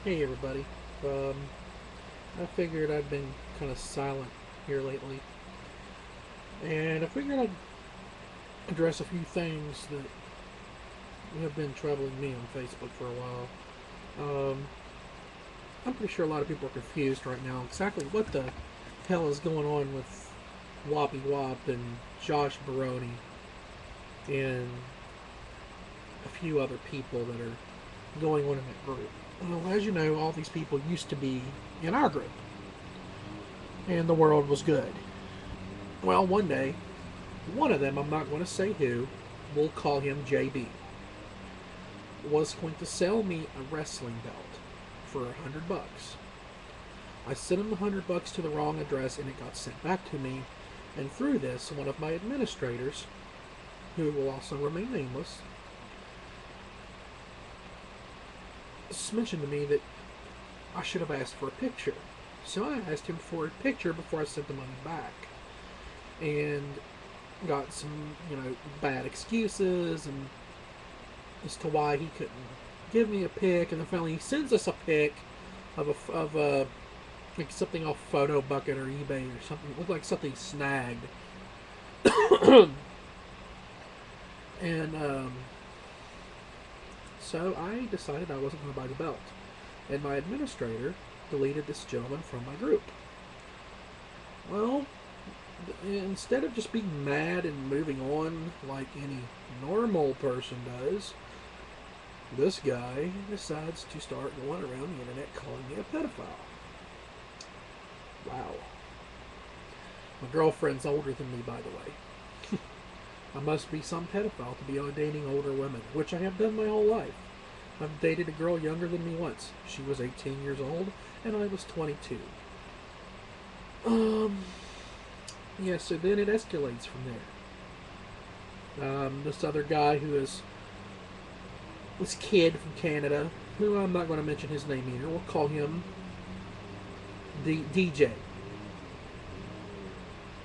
Hey everybody. Um, I figured I've been kind of silent here lately, and I figured I'd address a few things that have been troubling me on Facebook for a while. I'm pretty sure a lot of people are confused right now exactly what the hell is going on with Whoppy Wop and Josh Baroni and a few other people that are going on in that group. Well, as you know, all these people used to be in our group, and the world was good. Well, one day, one of them, I'm not going to say who, we'll call him JB, was going to sell me a wrestling belt for $100. I sent him the $100 to the wrong address and it got sent back to me. And through this, one of my administrators, who will also remain nameless, mentioned to me that I should have asked for a picture. So I asked him for a picture before I sent the money back. And got some, bad excuses and as to why he couldn't give me a pic, and then finally he sends us a pic of like something off Photo Bucket or eBay or something. It looked like something snagged, and so I decided I wasn't going to buy the belt, and my administrator deleted this gentleman from my group. Well, instead of just being mad and moving on like any normal person does, this guy decides to start going around the internet calling me a pedophile. Wow. My girlfriend's older than me, by the way. I must be some pedophile to be dating older women, which I have done my whole life. I've dated a girl younger than me once. She was 18 years old, and I was 22. Yeah, so then it escalates from there. This other guy who is this kid from Canada, who I'm not going to mention his name either. We'll call him DJ.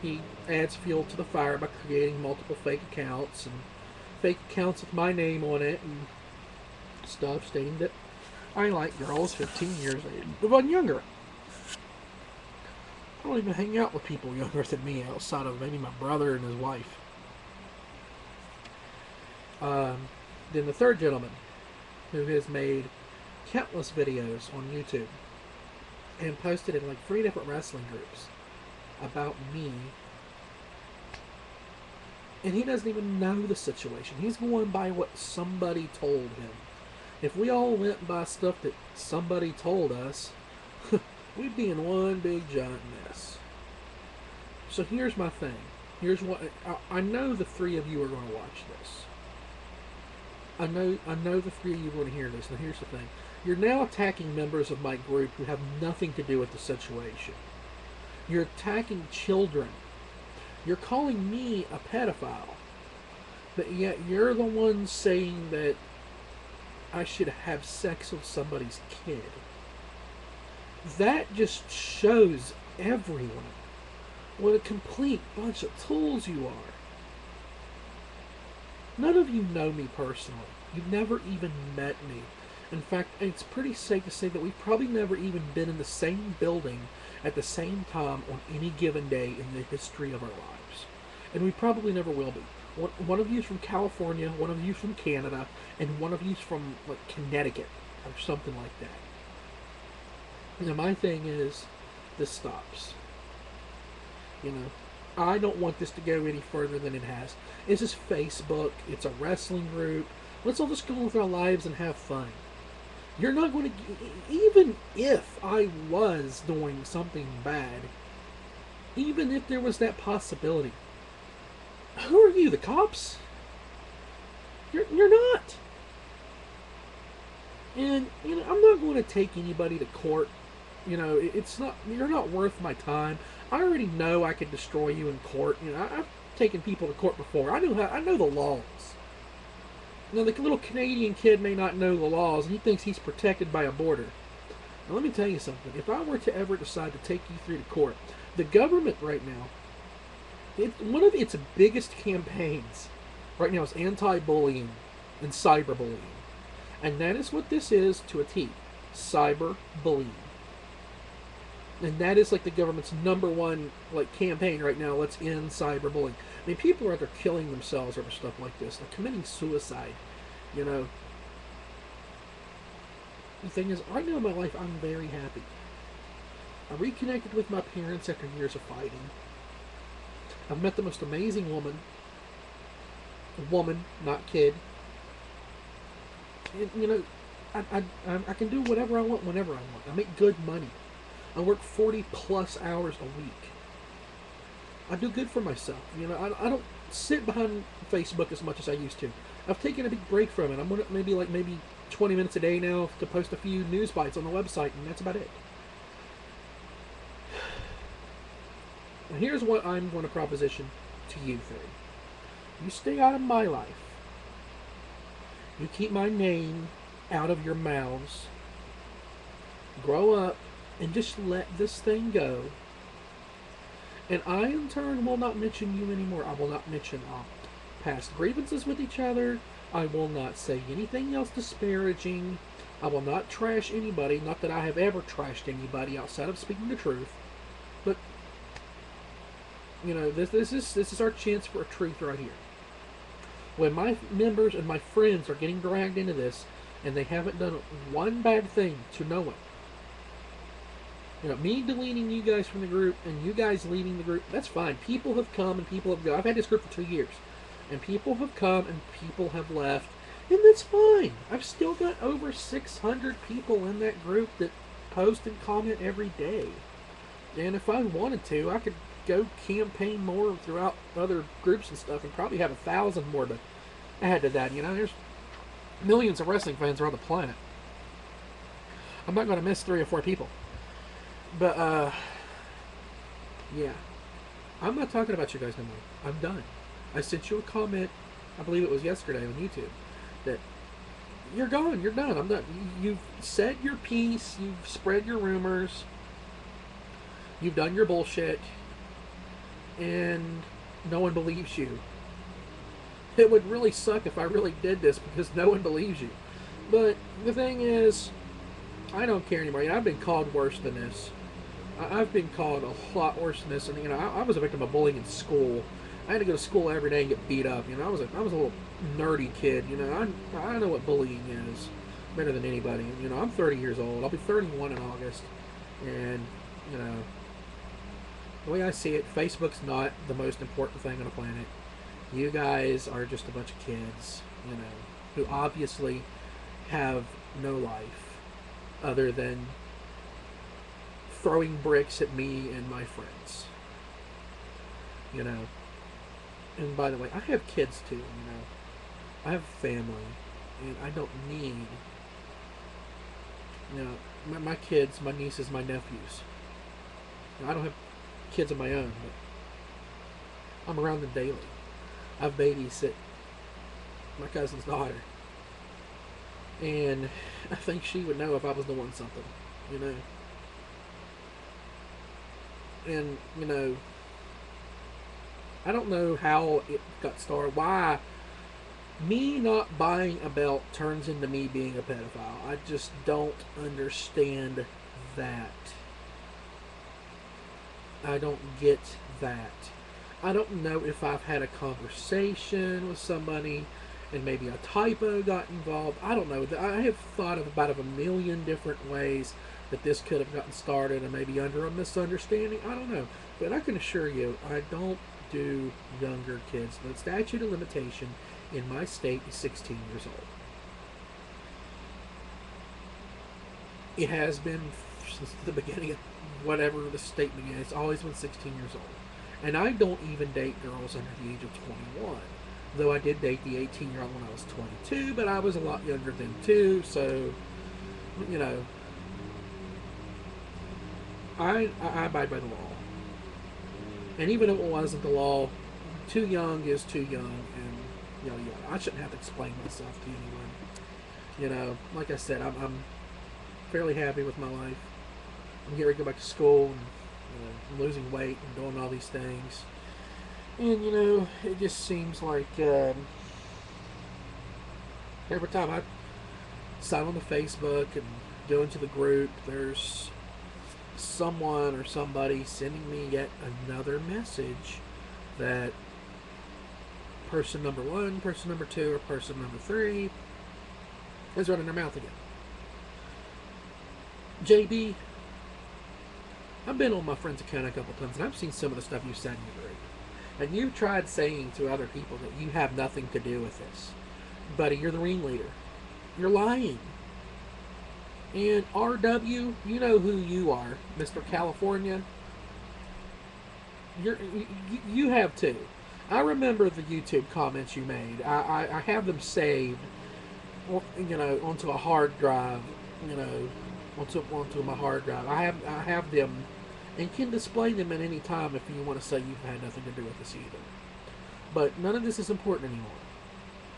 He adds fuel to the fire by creating multiple fake accounts and fake accounts with my name on it and stuff, stating that I like girls 15 years old, younger. I don't even hang out with people younger than me outside of maybe my brother and his wife. Then the third gentleman, who has made countless videos on YouTube and posted in like 3 different wrestling groups about me, and he doesn't even know the situation. He's going by what somebody told him. If we all went by stuff that somebody told us, we'd be in one big giant mess. So here's my thing. Here's what I know. The 3 of you are going to watch this. I know the 3 of you are going to hear this. Now here's the thing. You're now attacking members of my group who have nothing to do with the situation. You're attacking children. You're calling me a pedophile. But yet you're the one saying that I should have sex with somebody's kid. That just shows everyone what a complete bunch of tools you are. None of you know me personally. You've never even met me. In fact, it's pretty safe to say that we've probably never even been in the same building at the same time on any given day in the history of our lives. And we probably never will be. One of you is from California, one of you is from Canada, and one of you is from like Connecticut or something like that. Now my thing is, this stops. I don't want this to go any further than it has. This is Facebook. It's a wrestling group. Let's all just go with our lives and have fun. You're not going to, even if I was doing something bad, even if there was that possibility, who are you, the cops? You're not. And, I'm not going to take anybody to court. It's not, you're not worth my time. I already know I could destroy you in court. I've taken people to court before. I know the laws. Now, the little Canadian kid may not know the laws, and he thinks he's protected by a border. Now, let me tell you something. If I were to ever decide to take you through to court, the government right now, one of its biggest campaigns right now is anti-bullying and cyberbullying. And that is what this is to a T. cyberbullying. And that is like the government's number one like campaign right now. Let's end cyberbullying. I mean, people are out there killing themselves over stuff like this, like committing suicide. You know, the thing is, right now in my life, I'm very happy. I reconnected with my parents after years of fighting. I've met the most amazing woman, not kid. And, you know, I can do whatever I want whenever I want. I make good money. I work 40 plus hours a week. I do good for myself. You know, I don't sit behind Facebook as much as I used to. I've taken a big break from it. I'm gonna maybe 20 minutes a day now to post a few news bites on the website, and that's about it. And here's what I'm going to proposition to you three. You stay out of my life. You keep my name out of your mouths. Grow up and just let this thing go. And I, in turn, will not mention you anymore. I will not mention past grievances with each other. I will not say anything else disparaging. I will not trash anybody. Not that I have ever trashed anybody outside of speaking the truth. But, you know, this is our chance for a truth right here. When my members and my friends are getting dragged into this, and they haven't done one bad thing to no one. You know, me deleting you guys from the group and you guys leaving the group, that's fine. People have come and people have gone. I've had this group for 2 years. And people have come and people have left. And that's fine. I've still got over 600 people in that group that post and comment every day. And if I wanted to, I could go campaign more throughout other groups and stuff and probably have 1,000 more to add to that. You know, there's millions of wrestling fans around the planet. I'm not going to miss 3 or 4 people. But, yeah. I'm not talking about you guys no more. I'm done. I sent you a comment, I believe it was yesterday on YouTube, that you're gone, you're done. I'm done. You've said your piece, you've spread your rumors, you've done your bullshit, and no one believes you. It would really suck if I really did this because no one believes you. But the thing is, I don't care anymore. You know, I've been called worse than this. I've been called a lot worse than this. And, you know, I was a victim of bullying in school. I had to go to school every day and get beat up. You know, I was a little nerdy kid. You know, I know what bullying is better than anybody. You know, I'm 30 years old. I'll be 31 in August. And, you know, the way I see it, Facebook's not the most important thing on the planet. You guys are just a bunch of kids, you know, who obviously have no life other than throwing bricks at me and my friends. You know. And by the way, I have kids too, you know. I have family. And I don't need, you know, my kids, my nieces, my nephews. You know, I don't have kids of my own, but I'm around them daily. I've babysit my cousin's daughter. And I think she would know if I was doing something, you know. And, you know, I don't know how it got started. Why me not buying a belt turns into me being a pedophile. I just don't understand that. I don't get that. I don't know if I've had a conversation with somebody and maybe a typo got involved. I don't know. I have thought of about a million different ways that this could have gotten started and maybe under a misunderstanding. I don't know. But I can assure you, I don't do younger kids. The statute of limitation in my state is 16 years old. It has been since the beginning of whatever the state began. It's always been 16 years old. And I don't even date girls under the age of 21. Though I did date the 18-year-old when I was 22, but I was a lot younger then too, so, you know, I abide by the law. And even if it wasn't the law, too young is too young, and, you know, I shouldn't have to explain myself to anyone. You know, like I said, I'm fairly happy with my life. I'm getting ready to go back to school, and, you know, I'm losing weight and doing all these things. And, you know, it just seems like every time I sign on to Facebook and go into the group, there's someone or somebody sending me yet another message that person number 1, person number 2, or person number 3 is running their mouth again. JB, I've been on my friend's account a couple times, and I've seen some of the stuff you said in your group. And you've tried saying to other people that you have nothing to do with this. Buddy, you're the ringleader. You're lying. And RW, you know who you are, Mr. California. You have too. I remember the YouTube comments you made. I have them saved, onto a hard drive, onto my hard drive. I have them, and can display them at any time if you want to say you've had nothing to do with this either. But none of this is important anymore.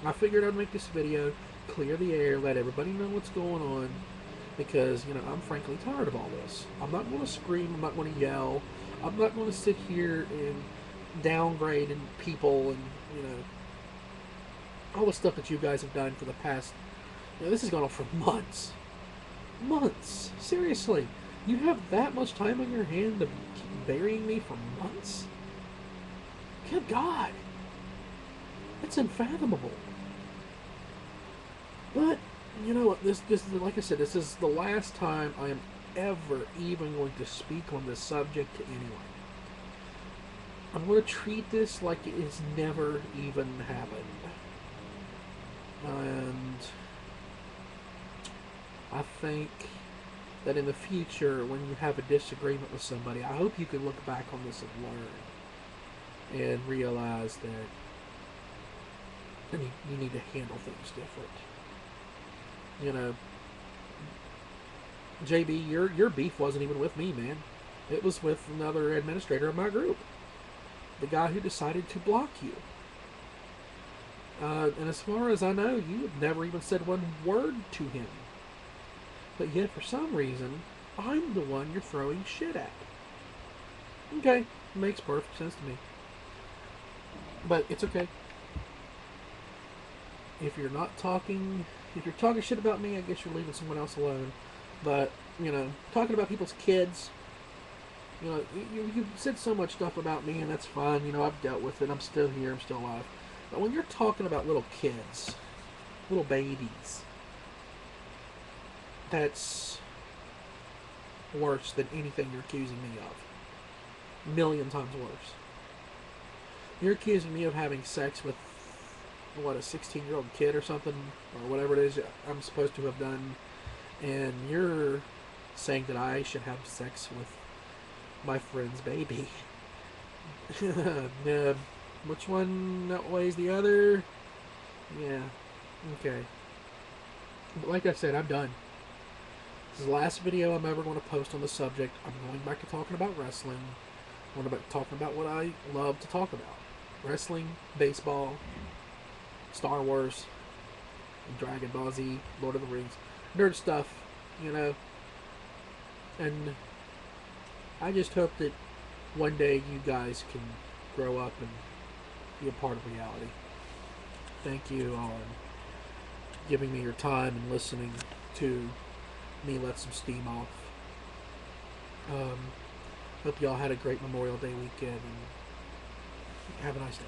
I figured I'd make this video, clear the air, let everybody know what's going on, because, I'm frankly tired of all this. I'm not going to scream, I'm not going to yell, I'm not going to sit here and downgrade people and, all the stuff that you guys have done for the past, this has gone on for months. Months. Seriously. You have that much time on your hand to keep burying me for months? Good God. It's unfathomable. But, you know what, this is, like I said, this is the last time I am ever even going to speak on this subject to anyone. I'm going to treat this like it has never even happened. And I think that in the future, when you have a disagreement with somebody, I hope you can look back on this and learn and realize that you need to handle things different. JB, your beef wasn't even with me, man. It was with another administrator of my group. The guy who decided to block you. And as far as I know, you have never even said one word to him. But yet, for some reason, I'm the one you're throwing shit at. Okay, makes perfect sense to me. But it's okay. If you're talking shit about me, I guess you're leaving someone else alone. But, talking about people's kids, you said so much stuff about me, and that's fine. I've dealt with it. I'm still here. I'm still alive. But when you're talking about little kids, little babies, that's worse than anything you're accusing me of. A million times worse. You're accusing me of having sex with, a 16-year-old kid or something, or whatever it is I'm supposed to have done, and you're saying that I should have sex with my friend's baby. Which one outweighs the other? Yeah, okay. But like I said, I'm done. This is the last video I'm ever going to post on the subject. I'm going back to talking about wrestling. I'm going to talking about what I love to talk about. Wrestling, baseball, Star Wars, Dragon Ball Z, Lord of the Rings. Nerd stuff, And I just hope that one day you guys can grow up and be a part of reality. Thank you all for giving me your time and listening to me let some steam off. Hope y'all had a great Memorial Day weekend, and have a nice day.